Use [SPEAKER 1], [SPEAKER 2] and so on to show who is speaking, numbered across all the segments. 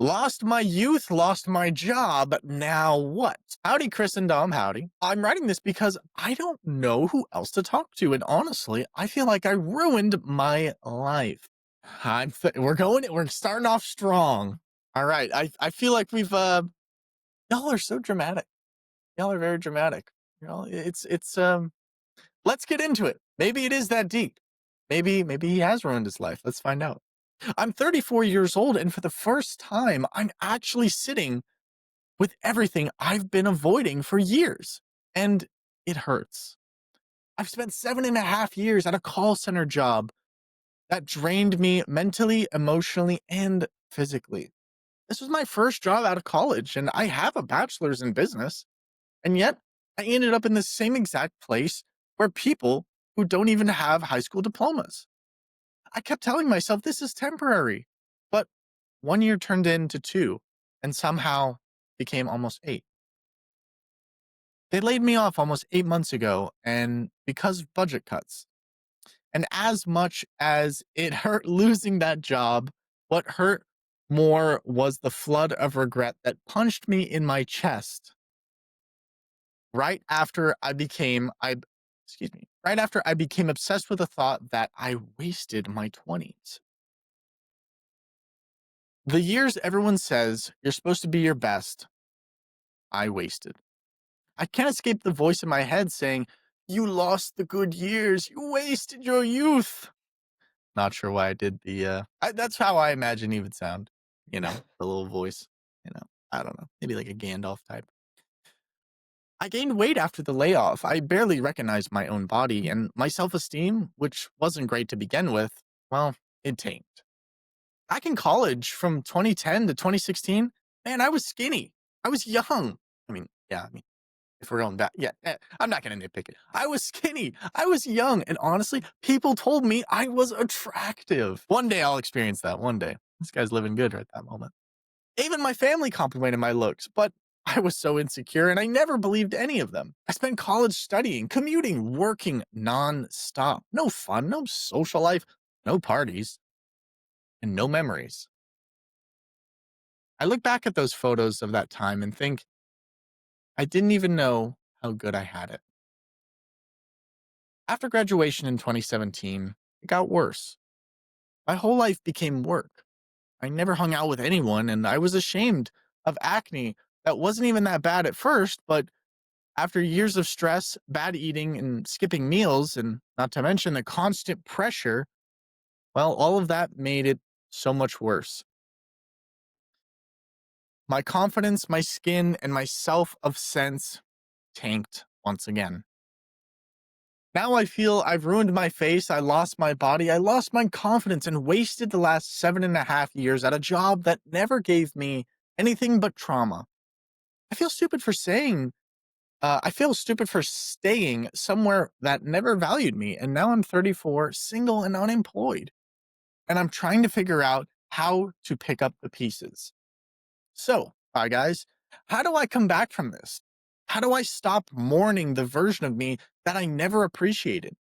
[SPEAKER 1] Lost my youth, lost my job. Now what? Howdy, Chris and Dom. Howdy. I'm writing this because I don't know who else to talk to. And honestly, I feel like I ruined my life. We're starting off strong. All right. I feel like y'all are so dramatic. Y'all are very dramatic. Let's get into it. Maybe it is that deep. Maybe he has ruined his life. Let's find out. I'm 34 years old, and for the first time, I'm actually sitting with everything I've been avoiding for years. And it hurts. I've spent 7.5 years at a call center job that drained me mentally, emotionally, and physically. This was my first job out of college, and I have a bachelor's in business. And yet, I ended up in the same exact place where people who don't even have high school diplomas. I kept telling myself this is temporary. But 1 year turned into two and somehow became almost eight. They laid me off almost 8 months ago and because of budget cuts. And as much as it hurt losing that job, what hurt more was the flood of regret that punched me in my chest right after right after I became obsessed with the thought that I wasted my 20s. The years everyone says you're supposed to be your best, I wasted. I can't escape the voice in my head saying, "You lost the good years. You wasted your youth." Not sure why I did that's how I imagine he would sound. The little voice. I don't know. Maybe like a Gandalf type. I gained weight after the layoff. I barely recognized my own body, and my self esteem, which wasn't great to begin with, well, it tanked. Back in college from 2010 to 2016, man, I was skinny. I was young. Yeah, if we're going back, yeah, I'm not going to nitpick it. I was skinny. I was young. And honestly, people told me I was attractive. One day I'll experience that. One day. This guy's living good right at that moment. Even my family complimented my looks, but I was so insecure and I never believed any of them. I spent college studying, commuting, working nonstop. No fun, no social life, no parties, and no memories. I look back at those photos of that time and think I didn't even know how good I had it. After graduation in 2017, it got worse. My whole life became work. I never hung out with anyone, and I was ashamed of acne that wasn't even that bad at first, but after years of stress, bad eating, and skipping meals, and not to mention the constant pressure, well, all of that made it so much worse. My confidence, my skin, and my self of sense tanked once again. Now I feel I've ruined my face, I lost my body, I lost my confidence, and wasted the last 7.5 years at a job that never gave me anything but trauma. I feel stupid for saying, I feel stupid for staying somewhere that never valued me. And now I'm 34, single, and unemployed. And I'm trying to figure out how to pick up the pieces. So, hi guys, how do I come back from this? How do I stop mourning the version of me that I never appreciated?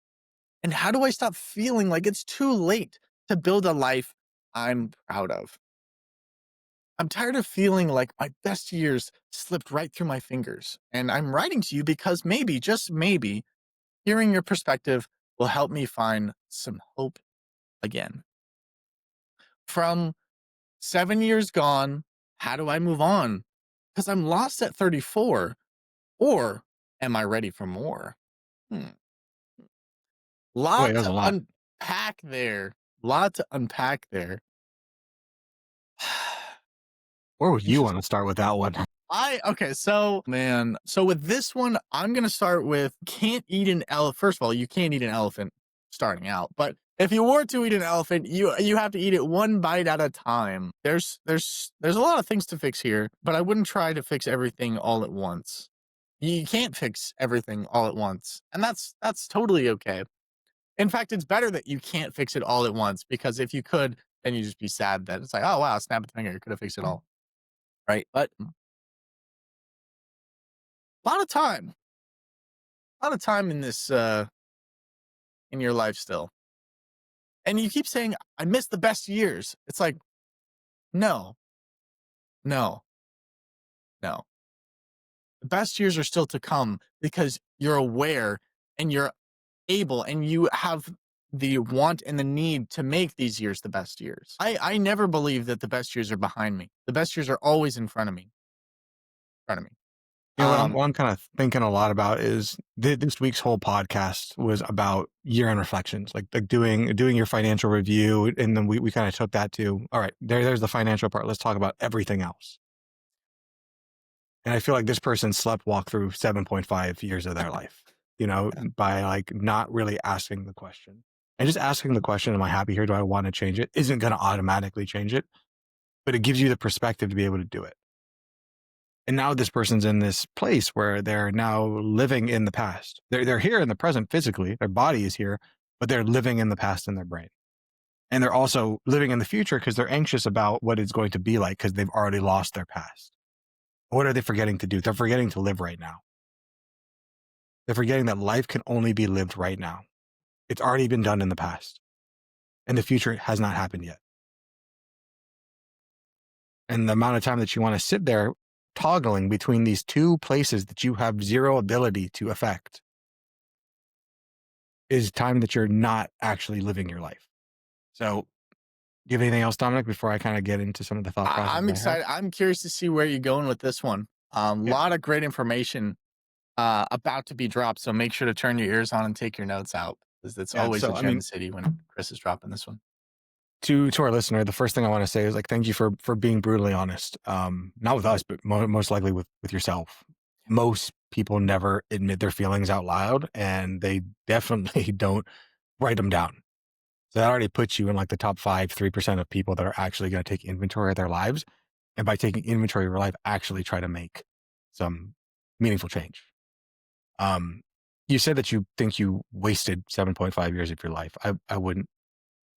[SPEAKER 1] And how do I stop feeling like it's too late to build a life I'm proud of? I'm tired of feeling like my best years slipped right through my fingers. And I'm writing to you because maybe, just maybe, hearing your perspective will help me find some hope again. From 7 years gone, how do I move on? Because I'm lost at 34. Or am I ready for more? Hmm.
[SPEAKER 2] Wait,
[SPEAKER 1] Lot
[SPEAKER 2] there's
[SPEAKER 1] to
[SPEAKER 2] a lot.
[SPEAKER 1] unpack there. Lot to unpack there.
[SPEAKER 2] Where would you
[SPEAKER 1] Interesting.
[SPEAKER 2] wanna start with that one?
[SPEAKER 1] I okay, so man, so with this one, I'm gonna start with can't eat an elephant. First of all, you can't eat an elephant starting out, but if you were to eat an elephant, you have to eat it one bite at a time. There's a lot of things to fix here, but I wouldn't try to fix everything all at once. You can't fix everything all at once, and that's totally okay. In fact, it's better that you can't fix it all at once because if you could, then you'd just be sad that it's like, oh wow, snap a finger, you could have fixed it all, right? But a lot of time, a lot of time in this in your life still. And you keep saying, I missed the best years. It's like, no. No, no. The best years are still to come because you're aware and you're able and you have the want and the need to make these years the best years. I never believe that the best years are behind me. The best years are always in front of me. In front of me.
[SPEAKER 2] You know,
[SPEAKER 1] Um,
[SPEAKER 2] what I'm kind of thinking a lot about is this week's whole podcast was about year-end reflections, like doing your financial review, and then we kind of took that to, all right, there's the financial part. Let's talk about everything else. And I feel like this person walked through 7.5 years of their life, by like not really asking the question. And just asking the question, am I happy here? Do I want to change it? Isn't going to automatically change it, but it gives you the perspective to be able to do it. And now this person's in this place where they're now living in the past. They're here in the present physically. Their body is here, but they're living in the past in their brain. And they're also living in the future because they're anxious about what it's going to be like because they've already lost their past. What are they forgetting to do? They're forgetting to live right now. They're forgetting that life can only be lived right now. It's already been done in the past, and the future has not happened yet. And the amount of time that you want to sit there toggling between these two places that you have zero ability to affect is time that you're not actually living your life. So, do you have anything else, Dominic, before I kind of get into some of the thought processes
[SPEAKER 1] I'm
[SPEAKER 2] I have?
[SPEAKER 1] excited. I'm curious to see where you're going with this one. A
[SPEAKER 2] Yeah.
[SPEAKER 1] lot of great information about to be dropped. So make sure to turn your ears on and take your notes out because it's
[SPEAKER 2] Yeah.
[SPEAKER 1] always a
[SPEAKER 2] So, I
[SPEAKER 1] gem
[SPEAKER 2] mean,
[SPEAKER 1] city when Chris is dropping this one.
[SPEAKER 2] to our listener, the first thing I want to say is like thank you for being brutally honest. Not with us, but most likely with yourself. Most people never admit their feelings out loud, and they definitely don't write them down. So that already puts you in like the top 3% of people that are actually going to take inventory of their lives, and by taking inventory of your life, actually try to make some meaningful change. Um, you said that you think you wasted 7.5 years of your life. I wouldn't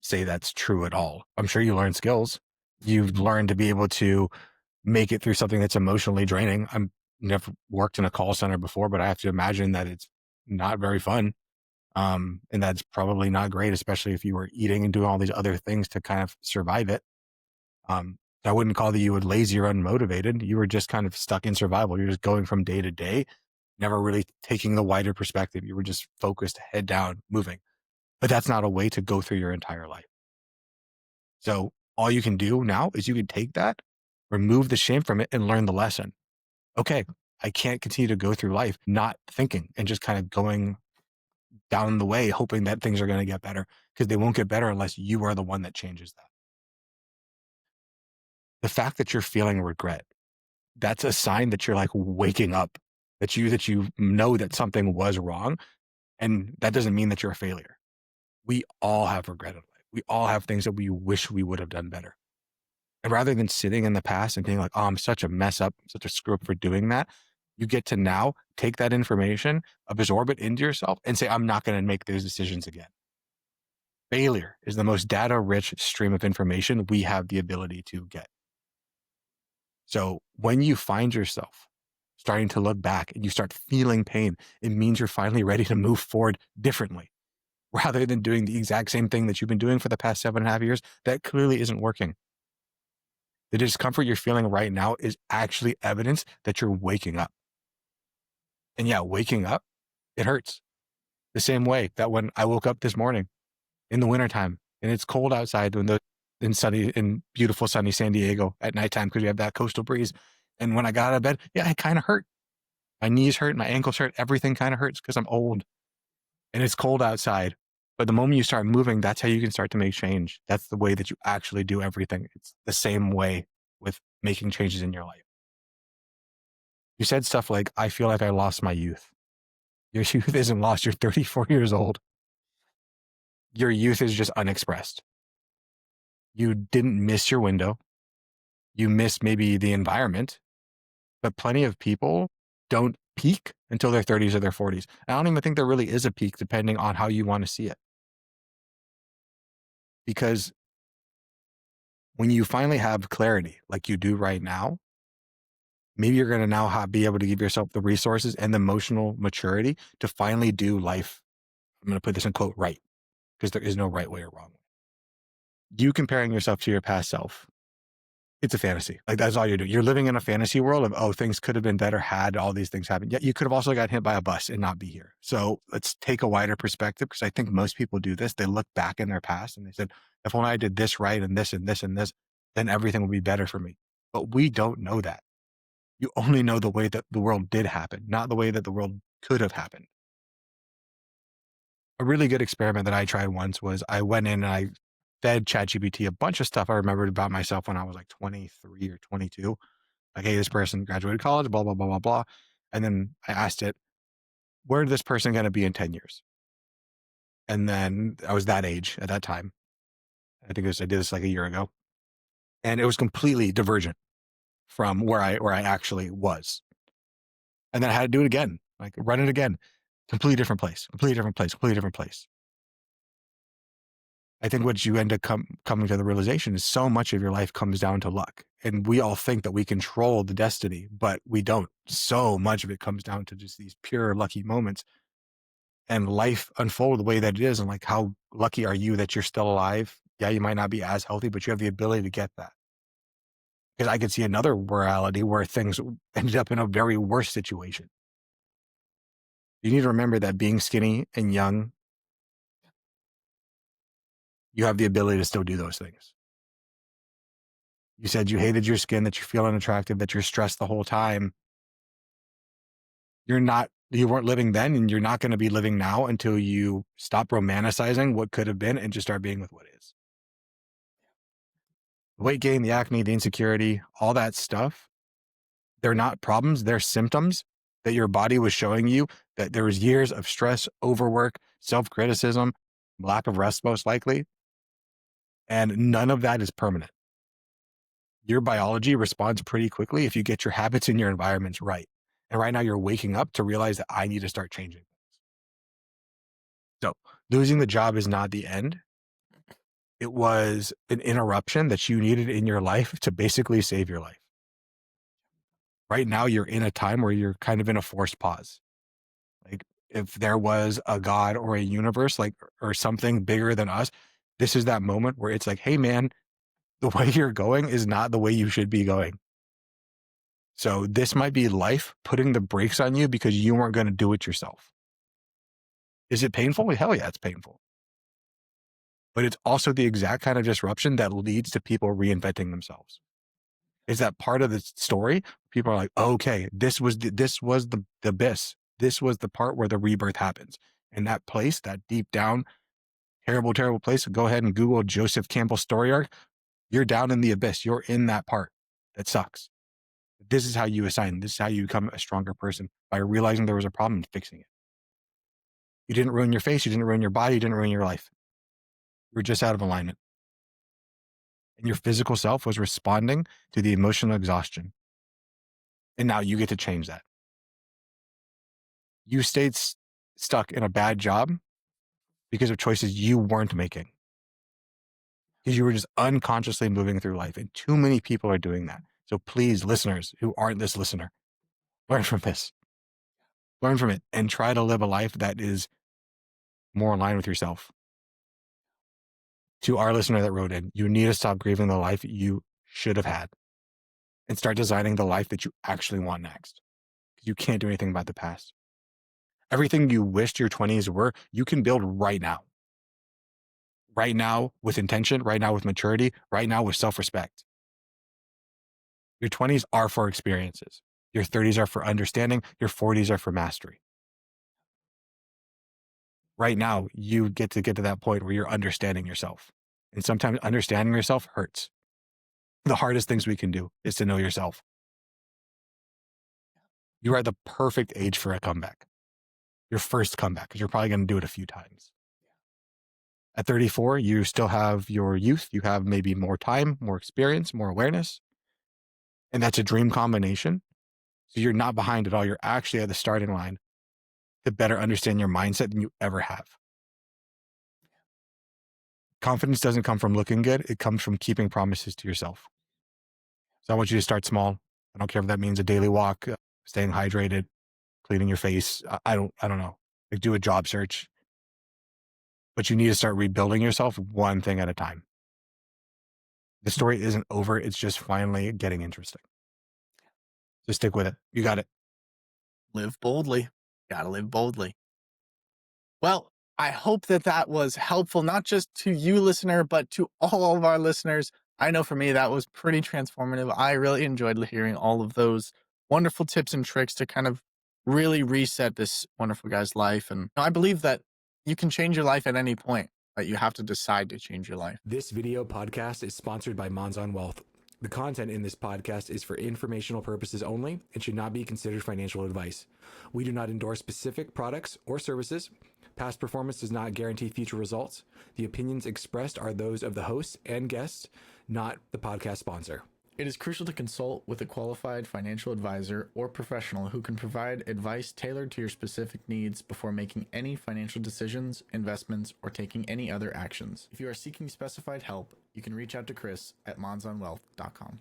[SPEAKER 2] say that's true at all. I'm sure you learned skills. You've learned to be able to make it through something that's emotionally draining. I'm never worked in a call center before, but I have to imagine that it's not very fun. And that's probably not great, especially if you were eating and doing all these other things to kind of survive it. I wouldn't call that you were lazy or unmotivated. You were just kind of stuck in survival. You're just going from day to day, never really taking the wider perspective. You were just focused, head down, moving. But that's not a way to go through your entire life. So all you can do now is you can take that, remove the shame from it, and learn the lesson. Okay, I can't continue to go through life not thinking and just kind of going down the way, hoping that things are going to get better, because they won't get better unless you are the one that changes that. The fact that you're feeling regret, that's a sign that you're like waking up, that you know that something was wrong. And that doesn't mean that you're a failure. We all have regret in life. We all have things that we wish we would have done better. And rather than sitting in the past and being like, oh, I'm such a mess up, such a screw up for doing that, you get to now take that information, absorb it into yourself, and say, I'm not going to make those decisions again. Failure is the most data rich stream of information we have the ability to get. So when you find yourself starting to look back and you start feeling pain, it means you're finally ready to move forward differently rather than doing the exact same thing that you've been doing for the past 7.5 years that clearly isn't working. The discomfort you're feeling right now is actually evidence that you're waking up. And yeah, waking up, it hurts. The same way that when I woke up this morning in the wintertime and it's cold outside in beautiful sunny San Diego at nighttime because we have that coastal breeze. And when I got out of bed, yeah, it kind of hurt. My knees hurt, my ankles hurt, everything kind of hurts because I'm old and it's cold outside. But the moment you start moving, that's how you can start to make change. That's the way that you actually do everything. It's the same way with making changes in your life. You said stuff like, I feel like I lost my youth. Your youth isn't lost. You're 34 years old. Your youth is just unexpressed. You didn't miss your window. You missed maybe the environment, but plenty of people don't peak until their 30s or their 40s. I don't even think there really is a peak depending on how you want to see it. Because when you finally have clarity like you do right now, maybe you're going to now be able to give yourself the resources and the emotional maturity to finally do life. I'm going to put this in quote right, because there is no right way or wrong way. You comparing yourself to your past self It's a fantasy. Like, that's all you're doing. You're living in a fantasy world of, oh, things could have been better had all these things happened. Yet you could have also got hit by a bus and not be here. So let's take a wider perspective, because I think most people do this. They look back in their past and they said, if only I did this right and this and this and this, then everything would be better for me. But we don't know that. You only know the way that the world did happen, not the way that the world could have happened. A really good experiment that I tried once was I went in and I fed ChatGPT a bunch of stuff I remembered about myself when I was like 23 or 22. Like, hey, this person graduated college, blah, blah, blah, blah, blah. And then I asked it, where is this person going to be in 10 years? And then I was that age at that time. I did this like a year ago, and it was completely divergent from where I actually was. And then I had to do it again, like run it again, completely different place, completely different place, completely different place. I think what you end up coming to the realization is so much of your life comes down to luck. And we all think that we control the destiny, but we don't. So much of it comes down to just these pure lucky moments, and life unfold the way that it is. And like, how lucky are you that you're still alive? Yeah, you might not be as healthy, but you have the ability to get that. Because I could see another reality where things ended up in a very worse situation. You need to remember that being skinny and young, you have the ability to still do those things. You said you hated your skin, that you feel unattractive, that you're stressed the whole time. You weren't living then, and you're not going to be living now until you stop romanticizing what could have been and just start being with what is. The weight gain, the acne, the insecurity, all that stuff, they're not problems, they're symptoms that your body was showing you that there was years of stress, overwork, self-criticism, lack of rest, most likely, and none of that is permanent. Your biology responds pretty quickly if you get your habits and your environments right. And right now you're waking up to realize that I need to start changing. So losing the job is not the end. It was an interruption that you needed in your life to basically save your life. Right now, you're in a time where you're kind of in a forced pause. Like, if there was a God or a universe, like, or something bigger than us, this is that moment where it's like, hey, man, the way you're going is not the way you should be going. So this might be life putting the brakes on you because you weren't going to do it yourself. Is it painful? Hell yeah, it's painful. But it's also the exact kind of disruption that leads to people reinventing themselves. Is that part of the story? People are like, oh, okay, this was the abyss. This was the part where the rebirth happens. And that place, that deep down, terrible, terrible place. Go ahead and Google Joseph Campbell's story arc. You're down in the abyss. You're in that part that sucks. This is how you assign. This is how you become a stronger person, by realizing there was a problem and fixing it. You didn't ruin your face. You didn't ruin your body. You didn't ruin your life. You were just out of alignment. And your physical self was responding to the emotional exhaustion. And now you get to change that. You stayed stuck in a bad job because of choices you weren't making, because you were just unconsciously moving through life. And too many people are doing that. So please, listeners who aren't this listener, learn from this, learn from it, and try to live a life that is more in line with yourself. To our listener that wrote in, you need to stop grieving the life you should have had and start designing the life that you actually want next. Because you can't do anything about the past. Everything you wished your 20s were, you can build right now. Right now with intention, right now with maturity, right now with self-respect. Your 20s are for experiences. Your 30s are for understanding. Your 40s are for mastery. Right now, you get to that point where you're understanding yourself. And sometimes understanding yourself hurts. The hardest things we can do is to know yourself. You are at the perfect age for a comeback. Your first comeback, because you're probably going to do it a few times. At 34, you still have your youth. You have maybe more time, more experience, more awareness. And that's a dream combination. So you're not behind at all. You're actually at the starting line to better understand your mindset than you ever have. Confidence doesn't come from looking good. It comes from keeping promises to yourself. So I want you to start small. I don't care if that means a daily walk, staying hydrated, cleaning your face. I don't know. Like, do a job search, but you need to start rebuilding yourself one thing at a time. The story isn't over. It's just finally getting interesting. So stick with it. You got it.
[SPEAKER 1] Live boldly. Gotta live boldly. Well, I hope that that was helpful, not just to you, listener, but to all of our listeners. I know for me, that was pretty transformative. I really enjoyed hearing all of those wonderful tips and tricks to kind of really reset this wonderful guy's life. And I believe that you can change your life at any point, but you have to decide to change your life.
[SPEAKER 2] This video podcast is sponsored by Monzon Wealth. The content in this podcast is for informational purposes only and should not be considered financial advice. We do not endorse specific products or services. Past performance does not guarantee future results. The opinions expressed are those of the hosts and guests, not the podcast sponsor.
[SPEAKER 1] It is crucial to consult with a qualified financial advisor or professional who can provide advice tailored to your specific needs before making any financial decisions, investments, or taking any other actions. If you are seeking specified help, you can reach out to Chris at monzonwealth.com.